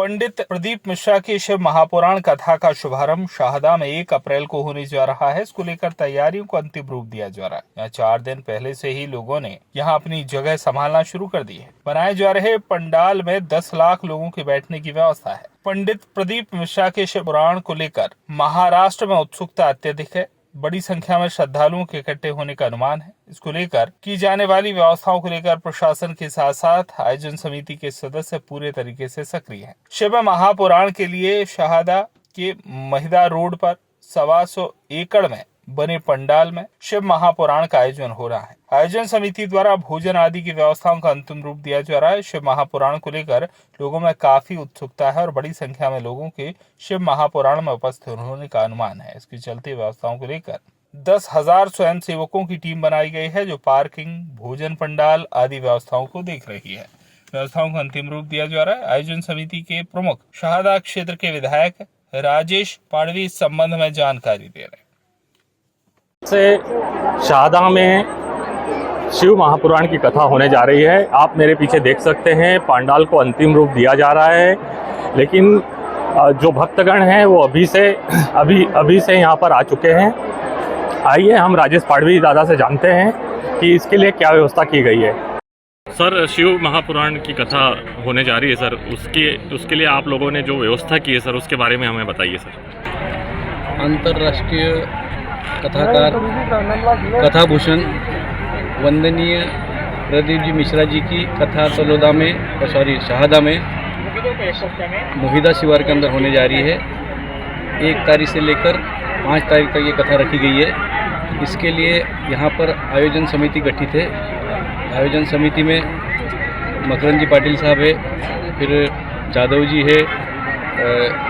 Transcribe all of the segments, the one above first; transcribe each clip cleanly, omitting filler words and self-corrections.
पंडित प्रदीप मिश्रा की शिव महापुराण कथा का शुभारंभ शाहदा में 1 अप्रैल को होने जा रहा है। इसको लेकर तैयारियों को अंतिम रूप दिया जा रहा है। यहाँ 4 दिन पहले से ही लोगों ने यहाँ अपनी जगह संभालना शुरू कर दी है। बनाए जा रहे पंडाल में 10 लाख लोगों के बैठने की व्यवस्था है। पंडित प्रदीप मिश्रा के शिव पुराण को लेकर महाराष्ट्र में उत्सुकता अत्यधिक है। बड़ी संख्या में श्रद्धालुओं के इकट्ठे होने का अनुमान है। इसको लेकर की जाने वाली व्यवस्थाओं को लेकर प्रशासन के साथ साथ आयोजन समिति के सदस्य पूरे तरीके से सक्रिय हैं। शिव महापुराण के लिए शाहदा के महिदा रोड पर 125 एकड़ में बने पंडाल में शिव महापुराण का आयोजन हो रहा है। आयोजन समिति द्वारा भोजन आदि की व्यवस्थाओं का अंतिम रूप दिया जा रहा है। शिव महापुराण को लेकर लोगों में काफी उत्सुकता है और बड़ी संख्या में लोगों के शिव महापुराण में उपस्थित होने का अनुमान है। इसके चलते व्यवस्थाओं को लेकर 10,000 स्वयं सेवकों की टीम बनाई गई है, जो पार्किंग, भोजन, पंडाल आदि व्यवस्थाओं को देख रही है। व्यवस्थाओं को अंतिम रूप दिया जा रहा है। आयोजन समिति के प्रमुख शाहदा क्षेत्र के विधायक राजेश पाड़वी इस संबंध में जानकारी दे रहे हैं। से शाहदा में शिव महापुराण की कथा होने जा रही है। आप मेरे पीछे देख सकते हैं, पंडाल को अंतिम रूप दिया जा रहा है, लेकिन जो भक्तगण हैं वो अभी से यहाँ पर आ चुके हैं। आइए हम राजेश पाड़वी दादा से जानते हैं कि इसके लिए क्या व्यवस्था की गई है। सर, शिव महापुराण की कथा होने जा रही है सर, उसके लिए आप लोगों ने जो व्यवस्था की है सर, उसके बारे में हमें बताइए सर। अंतर्राष्ट्रीय कथाकार कथाभूषण वंदनीय प्रदीप जी मिश्रा जी की कथा शाहदा में मोहिदा शिवार के अंदर होने जा रही है। 1 तारीख से लेकर 5 तारीख तक ये कथा रखी गई है। इसके लिए यहाँ पर आयोजन समिति गठित है। आयोजन समिति में मकरन जी पाटिल साहब है, फिर जादव जी है,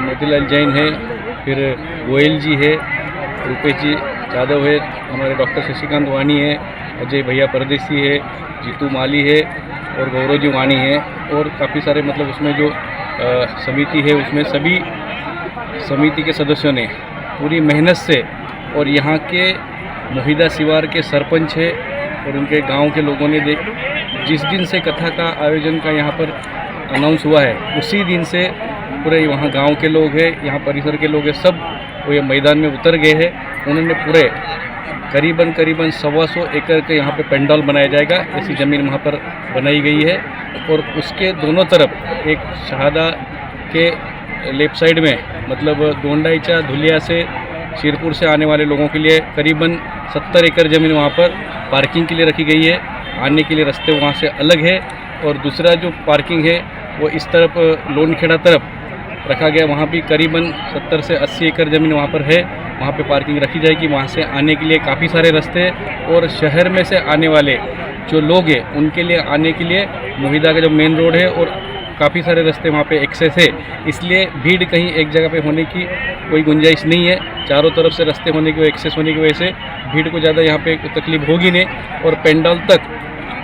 मोतीलाल जैन है, फिर गोयल जी है, रूपेश जी जादव है, हमारे डॉक्टर शशिकांत वाणी है, अजय भैया परदेसी है, जीतू माली है और गौरव जी वाणी है। और काफ़ी सारे उसमें जो समिति है, उसमें सभी समिति के सदस्यों ने पूरी मेहनत से, और यहाँ के मोहिदा शिवार के सरपंच है और उनके गांव के लोगों ने जिस दिन से कथा का आयोजन का यहाँ पर अनाउंस हुआ है, उसी दिन से पूरे वहाँ गांव के लोग हैं, यहाँ परिसर के लोग हैं, सब वो ये मैदान में उतर गए हैं। उन्होंने पूरे करीबन 125 एकड़ के यहाँ पे पंडाल बनाया जाएगा। ऐसी ज़मीन वहाँ पर बनाई गई है और उसके दोनों तरफ एक शाहदा के लेफ्ट साइड में गोंडाईचा धुलिया से शिरपुर से आने वाले लोगों के लिए करीबन 70 एकड़ ज़मीन वहाँ पर पार्किंग के लिए रखी गई है। आने के लिए रास्ते वहाँ से अलग है और दूसरा जो पार्किंग है वो इस तरफ लोनखेड़ा तरफ रखा गया। वहाँ भी करीबन 70 से 80 एकड़ ज़मीन वहाँ पर है, वहाँ पे पार्किंग रखी जाएगी। वहाँ से आने के लिए काफ़ी सारे रास्ते और शहर में से आने वाले जो लोग हैं उनके लिए आने के लिए मोहिदा का जो मेन रोड है और काफ़ी सारे रास्ते वहाँ पे एक्सेस है। इसलिए भीड़ कहीं एक जगह पे होने की कोई गुंजाइश नहीं है। चारों तरफ से रास्ते होने की, एक्सेस होने की वजह से भीड़ को ज़्यादा यहाँ पे तकलीफ होगी नहीं। और पंडाल तक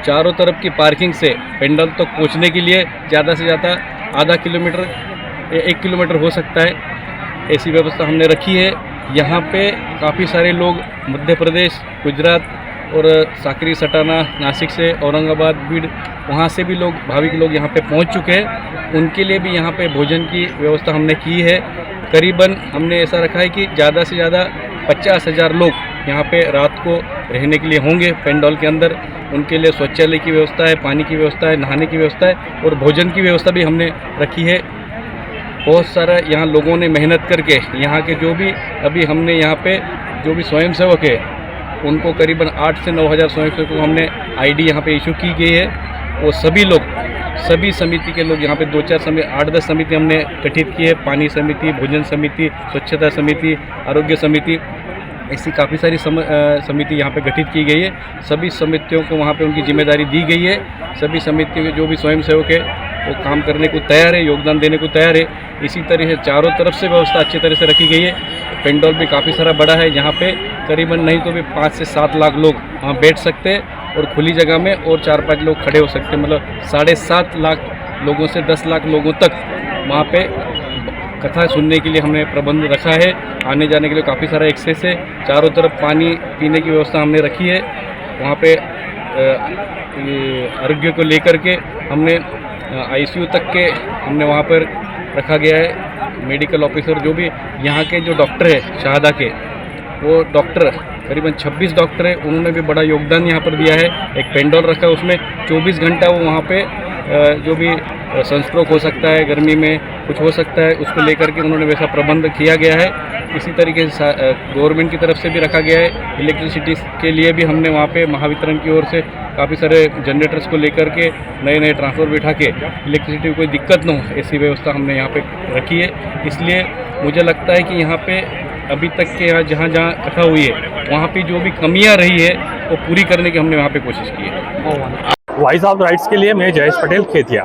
चारों तरफ की पार्किंग से पंडाल तक पहुँचने के लिए ज़्यादा से ज़्यादा आधा किलोमीटर 1 किलोमीटर हो सकता है। ऐसी व्यवस्था हमने रखी है। यहाँ पे काफ़ी सारे लोग मध्य प्रदेश, गुजरात और साकरी, सटाना, नासिक से, औरंगाबाद, बीड़, वहाँ से भी लोग, भाविक लोग यहाँ पे पहुँच चुके हैं। उनके लिए भी यहाँ पे भोजन की व्यवस्था हमने की है। करीबन हमने ऐसा रखा है कि ज़्यादा से ज़्यादा 50,000 लोग यहाँ पे रात को रहने के लिए होंगे पंडाल के अंदर। उनके लिए शौचालय की व्यवस्था है, पानी की व्यवस्था है, नहाने की व्यवस्था है और भोजन की व्यवस्था भी हमने रखी है। बहुत सारा यहाँ लोगों ने मेहनत करके, यहाँ के जो भी अभी हमने यहाँ पे जो भी स्वयंसेवक है उनको करीबन 8 से 9 हज़ार स्वयंसेवकों को हमने आईडी यहाँ पे इशू की गई है। वो सभी लोग, सभी समिति के लोग यहाँ पे 2-4 समिति, 8-10 समिति हमने गठित की है। पानी समिति, भोजन समिति, स्वच्छता समिति, आरोग्य समिति, ऐसी काफ़ी सारी समिति यहाँ पे गठित की गई है। सभी समितियों को वहाँ पे उनकी जिम्मेदारी दी गई है। सभी समितियों के जो भी स्वयंसेवक है वो काम करने को तैयार है, योगदान देने को तैयार है। इसी तरह से चारों तरफ से व्यवस्था अच्छी तरह से रखी गई है। पंडाल भी काफ़ी सारा बड़ा है, यहाँ पे करीबन नहीं तो भी 5 से 7 लाख लोग वहाँ बैठ सकते हैं और खुली जगह में और 4-5 लोग खड़े हो सकते हैं। 7.5 लाख लोगों से 10 लाख लोगों तक वहाँ पे कथा सुनने के लिए हमने प्रबंध रखा है। आने जाने के लिए काफ़ी सारा एक्सेस है। चारों तरफ पानी पीने की व्यवस्था हमने रखी है। वहाँ पे आरोग्य को लेकर के हमने आईसीयू तक के हमने वहाँ पर रखा गया है। मेडिकल ऑफिसर जो भी यहाँ के जो डॉक्टर है शहादा के, वो डॉक्टर करीबन 26 डॉक्टर है, उन्होंने भी बड़ा योगदान यहाँ पर दिया है। एक पेंडोल रखा है, उसमें 24 घंटा वो वहाँ पे जो भी सनस्ट्रोक हो सकता है, गर्मी में कुछ हो सकता है, उसको लेकर के उन्होंने वैसा प्रबंध किया गया है। इसी तरीके से गवर्नमेंट की तरफ से भी रखा गया है। इलेक्ट्रिसिटी के लिए भी हमने वहाँ पे महावितरण की ओर से काफ़ी सारे जनरेटर्स को लेकर के नए नए ट्रांसफर बिठा के इलेक्ट्रिसिटी को कोई दिक्कत न हो, ऐसी व्यवस्था हमने यहाँ पे रखी है। इसलिए मुझे लगता है कि यहाँ पे अभी तक के यहाँ जहाँ जहाँ कथा हुई है वहाँ पे जो भी कमियाँ रही है वो पूरी करने की हमने वहाँ पे कोशिश की है। वॉइस ऑफ राइट्स के लिए मैं जयेश पटेल, खेतिया।